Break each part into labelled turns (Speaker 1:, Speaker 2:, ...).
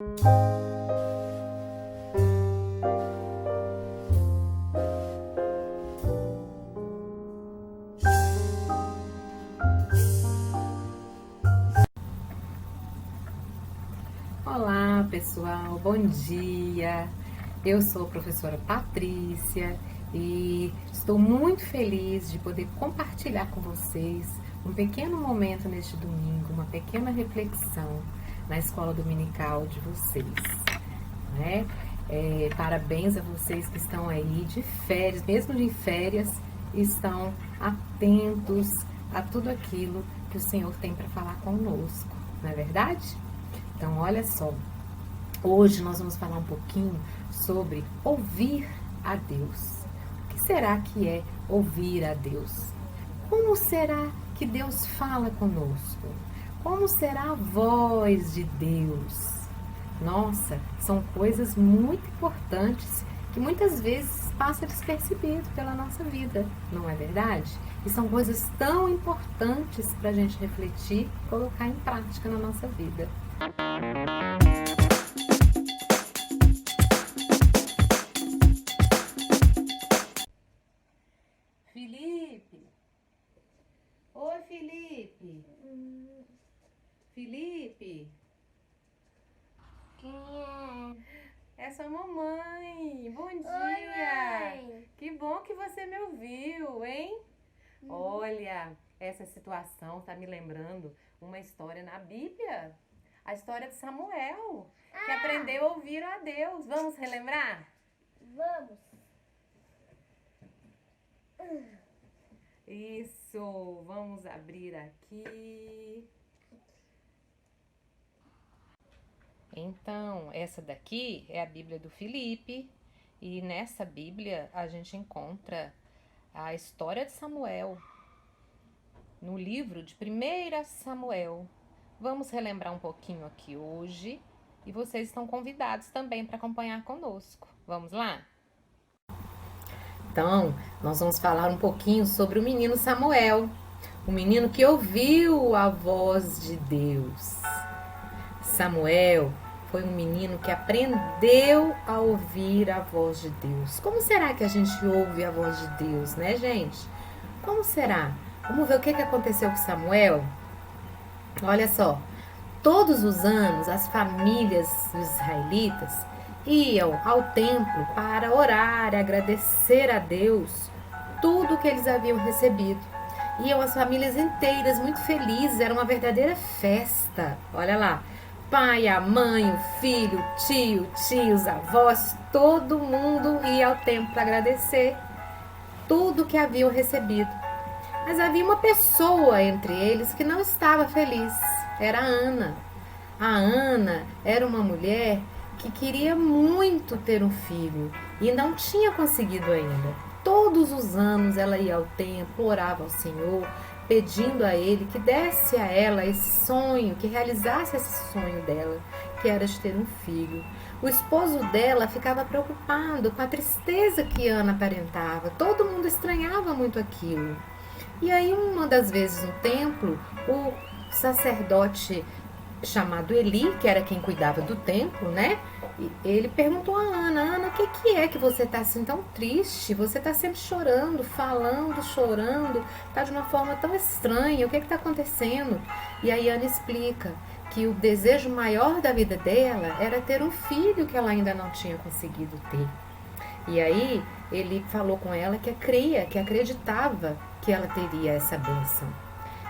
Speaker 1: Olá pessoal, bom dia! Eu sou a professora Patrícia e estou muito feliz de poder compartilhar com vocês um pequeno momento neste domingo, uma pequena reflexão na escola dominical de vocês, né? Parabéns a vocês que estão aí de férias, mesmo de férias, estão atentos a tudo aquilo que o Senhor tem para falar conosco, não é verdade? Então, olha só, hoje nós vamos falar um pouquinho sobre ouvir a Deus. O que será que é ouvir a Deus? Como será que Deus fala conosco? Como será a voz de Deus? Nossa, são coisas muito importantes que muitas vezes passam despercebido pela nossa vida, não é verdade? E são coisas tão importantes para a gente refletir e colocar em prática na nossa vida. Felipe! Oi, Felipe! Felipe!
Speaker 2: Quem é?
Speaker 1: É sua mamãe! Bom dia!
Speaker 2: Oi, mãe.
Speaker 1: Que bom que você me ouviu, hein? Olha, essa situação tá me lembrando uma história na Bíblia. A história de Samuel, que aprendeu a ouvir a Deus. Vamos relembrar?
Speaker 2: Vamos.
Speaker 1: Isso, vamos abrir aqui. Então, essa daqui é a Bíblia do Felipe, e nessa Bíblia a gente encontra a história de Samuel, no livro de 1 Samuel. Vamos relembrar um pouquinho aqui hoje, e vocês estão convidados também para acompanhar conosco. Vamos lá? Então, nós vamos falar um pouquinho sobre o menino Samuel, o menino que ouviu a voz de Deus. Samuel foi um menino que aprendeu a ouvir a voz de Deus. Como será que a gente ouve a voz de Deus, né, gente? Como será? Vamos ver o que aconteceu com Samuel? Olha só, todos os anos as famílias dos israelitas iam ao templo para orar e agradecer a Deus tudo que eles haviam recebido. Iam as famílias inteiras muito felizes, era uma verdadeira festa. Olha lá, pai, a mãe, o filho, o tio, tios, avós, todo mundo ia ao templo para agradecer tudo que haviam recebido. Mas havia uma pessoa entre eles que não estava feliz, era a Ana. A Ana era uma mulher que queria muito ter um filho e não tinha conseguido ainda. Todos os anos ela ia ao templo, orava ao Senhor, pedindo a Ele que desse a ela esse sonho, que realizasse esse sonho dela, que era de ter um filho. O esposo dela ficava preocupado com a tristeza que Ana aparentava, todo mundo estranhava muito aquilo. E aí, uma das vezes no templo, o sacerdote chamado Eli, que era quem cuidava do templo, né? Ele perguntou a Ana: Ana, o que é que você está assim tão triste? Você está sempre chorando, falando, chorando, está de uma forma tão estranha, o que está acontecendo? E aí Ana explica que o desejo maior da vida dela era ter um filho que ela ainda não tinha conseguido ter. E aí ele falou com ela que cria, que acreditava que ela teria essa bênção.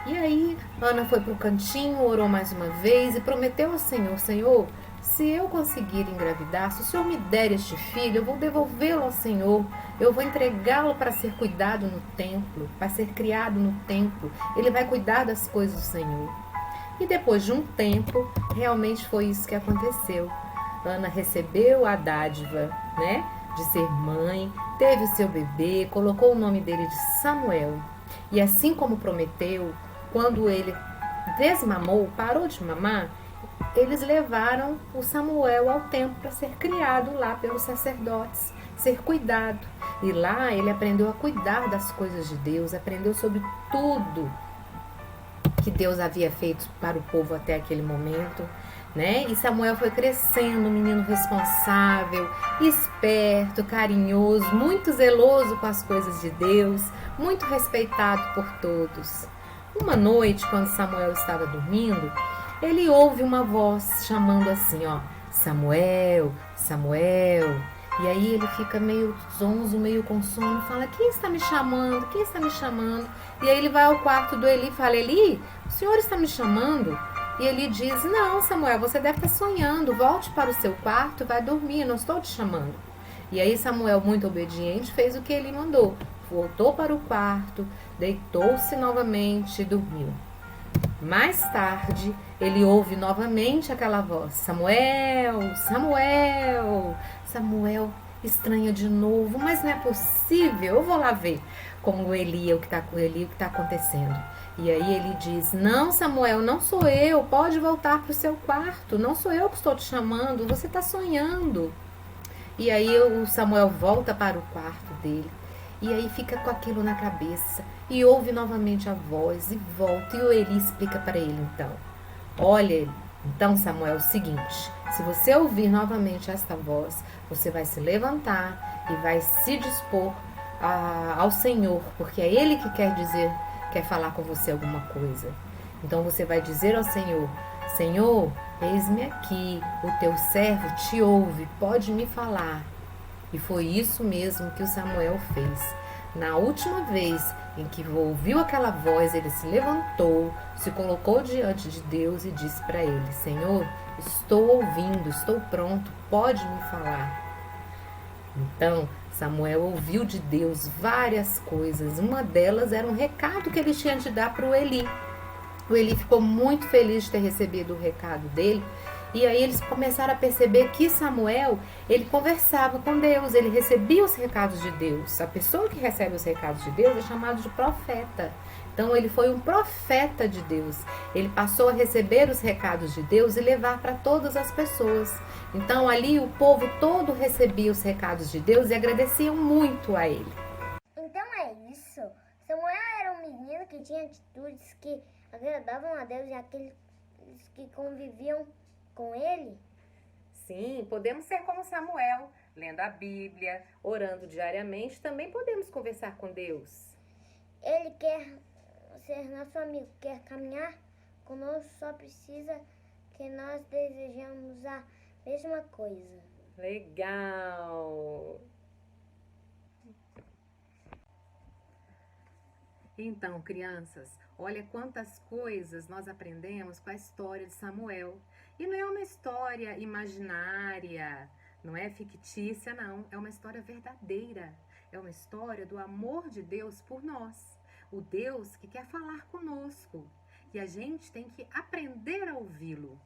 Speaker 1: E aí Ana foi para o cantinho, orou mais uma vez e prometeu ao Senhor: Senhor, se eu conseguir engravidar, se o Senhor me der este filho, eu vou devolvê-lo ao Senhor, eu vou entregá-lo para ser cuidado no templo, para ser criado no templo, ele vai cuidar das coisas do Senhor. E depois de um tempo, realmente foi isso que aconteceu. Ana recebeu a dádiva, né, de ser mãe, teve o seu bebê, colocou o nome dele de Samuel. E assim como prometeu, quando ele desmamou, parou de mamar, eles levaram o Samuel ao templo para ser criado lá pelos sacerdotes, ser cuidado. E lá ele aprendeu a cuidar das coisas de Deus, aprendeu sobre tudo que Deus havia feito para o povo até aquele momento. né? E Samuel foi crescendo, um menino responsável, esperto, carinhoso, muito zeloso com as coisas de Deus, muito respeitado por todos. Uma noite, quando Samuel estava dormindo, ele ouve uma voz chamando assim, ó, Samuel, Samuel. E aí ele fica meio zonzo, meio com sono, fala, quem está me chamando? Quem está me chamando? E aí ele vai ao quarto do Eli e fala, Eli, o senhor está me chamando? E Eli diz, não, Samuel, você deve estar sonhando, volte para o seu quarto e vai dormir, não estou te chamando. E aí Samuel, muito obediente, fez o que Eli mandou. Voltou para o quarto, deitou-se novamente e dormiu. Mais tarde, ele ouve novamente aquela voz: Samuel, Samuel. Samuel estranha de novo, mas não é possível, eu vou lá ver com o Eli o que está acontecendo. E aí ele diz: Não, Samuel, não sou eu, pode voltar para o seu quarto, não sou eu que estou te chamando, você está sonhando. E aí o Samuel volta para o quarto dele. E aí fica com aquilo na cabeça. E ouve novamente a voz e volta. E o Eli explica para ele então. Olha, então Samuel, é o seguinte. Se você ouvir novamente esta voz, você vai se levantar e vai se dispor ao Senhor. Porque é Ele que quer falar com você alguma coisa. Então você vai dizer ao Senhor: Senhor, eis-me aqui, o teu servo te ouve, pode me falar. E foi isso mesmo que o Samuel fez. Na última vez em que ouviu aquela voz, ele se levantou, se colocou diante de Deus e disse para ele: Senhor, estou ouvindo, estou pronto, pode me falar. Então, Samuel ouviu de Deus várias coisas. Uma delas era um recado que ele tinha de dar para o Eli. O Eli ficou muito feliz de ter recebido o recado dele. E aí eles começaram a perceber que Samuel, ele conversava com Deus, ele recebia os recados de Deus. A pessoa que recebe os recados de Deus é chamada de profeta. Então ele foi um profeta de Deus. Ele passou a receber os recados de Deus e levar para todas as pessoas. Então ali o povo todo recebia os recados de Deus e agradeciam muito a ele.
Speaker 2: Então é isso. Samuel era um menino que tinha atitudes que agradavam a Deus e aqueles que conviviam com ele?
Speaker 1: Sim, podemos ser como Samuel, lendo a Bíblia, orando diariamente, também podemos conversar com Deus.
Speaker 2: Ele quer ser nosso amigo, quer caminhar conosco, só precisa que nós desejamos a mesma coisa.
Speaker 1: Legal! Então, crianças, olha quantas coisas nós aprendemos com a história de Samuel. E não é uma história imaginária, não é fictícia, não. É uma história verdadeira. É uma história do amor de Deus por nós. O Deus que quer falar conosco. E a gente tem que aprender a ouvi-lo.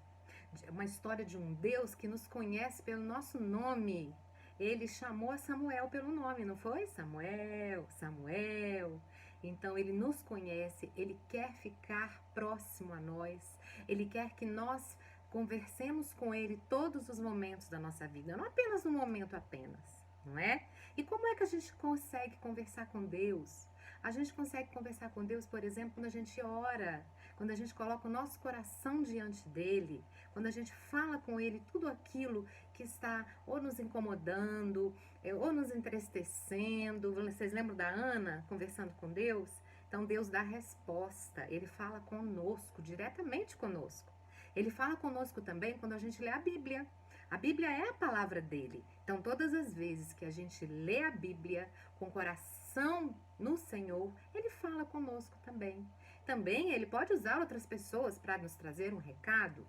Speaker 1: É uma história de um Deus que nos conhece pelo nosso nome. Ele chamou a Samuel pelo nome, não foi? Samuel, Samuel. Então ele nos conhece, ele quer ficar próximo a nós, ele quer que nós conversemos com ele todos os momentos da nossa vida, não apenas no momento apenas, não é? E como é que a gente consegue conversar com Deus? A gente consegue conversar com Deus, por exemplo, quando a gente ora, quando a gente coloca o nosso coração diante dele, quando a gente fala com ele tudo aquilo que está ou nos incomodando, ou nos entristecendo. Vocês lembram da Ana conversando com Deus? Então Deus dá resposta, ele fala conosco, diretamente conosco. Ele fala conosco também quando a gente lê a Bíblia. A Bíblia é a palavra dele. Então todas as vezes que a gente lê a Bíblia com o coração no Senhor, ele fala conosco também. Também ele pode usar outras pessoas para nos trazer um recado.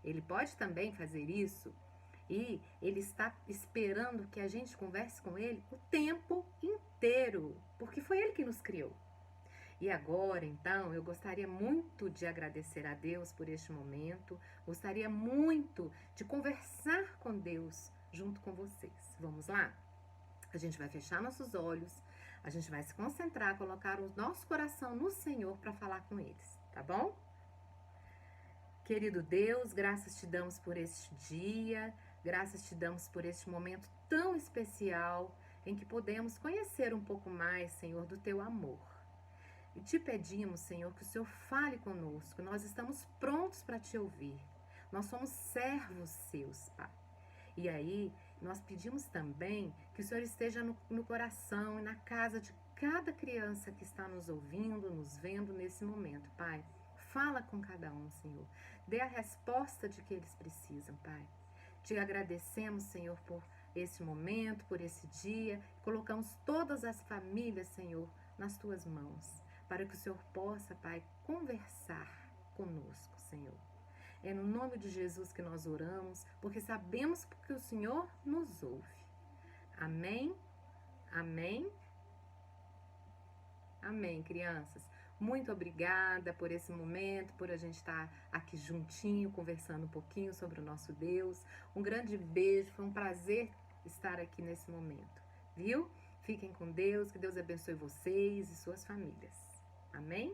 Speaker 1: Ele pode também fazer isso. E ele está esperando que a gente converse com ele o tempo inteiro, porque foi ele que nos criou. E agora, então, eu gostaria muito de agradecer a Deus por este momento, gostaria muito de conversar com Deus junto com vocês. Vamos lá? A gente vai fechar nossos olhos, a gente vai se concentrar, colocar o nosso coração no Senhor para falar com eles, tá bom? Querido Deus, graças te damos por este dia, graças te damos por este momento tão especial em que podemos conhecer um pouco mais, Senhor, do teu amor. E te pedimos, Senhor, que o Senhor fale conosco, nós estamos prontos para te ouvir. Nós somos servos seus, Pai. E aí, nós pedimos também que o Senhor esteja no coração e na casa de cada criança que está nos ouvindo, nos vendo nesse momento, Pai. Fala com cada um, Senhor. Dê a resposta de que eles precisam, Pai. Te agradecemos, Senhor, por esse momento, por esse dia. Colocamos todas as famílias, Senhor, nas tuas mãos, para que o Senhor possa, Pai, conversar conosco, Senhor. É no nome de Jesus que nós oramos, porque sabemos que o Senhor nos ouve. Amém, amém, amém, crianças. Muito obrigada por esse momento, por a gente estar aqui juntinho, conversando um pouquinho sobre o nosso Deus. Um grande beijo, foi um prazer estar aqui nesse momento, viu? Fiquem com Deus, que Deus abençoe vocês e suas famílias. Amém?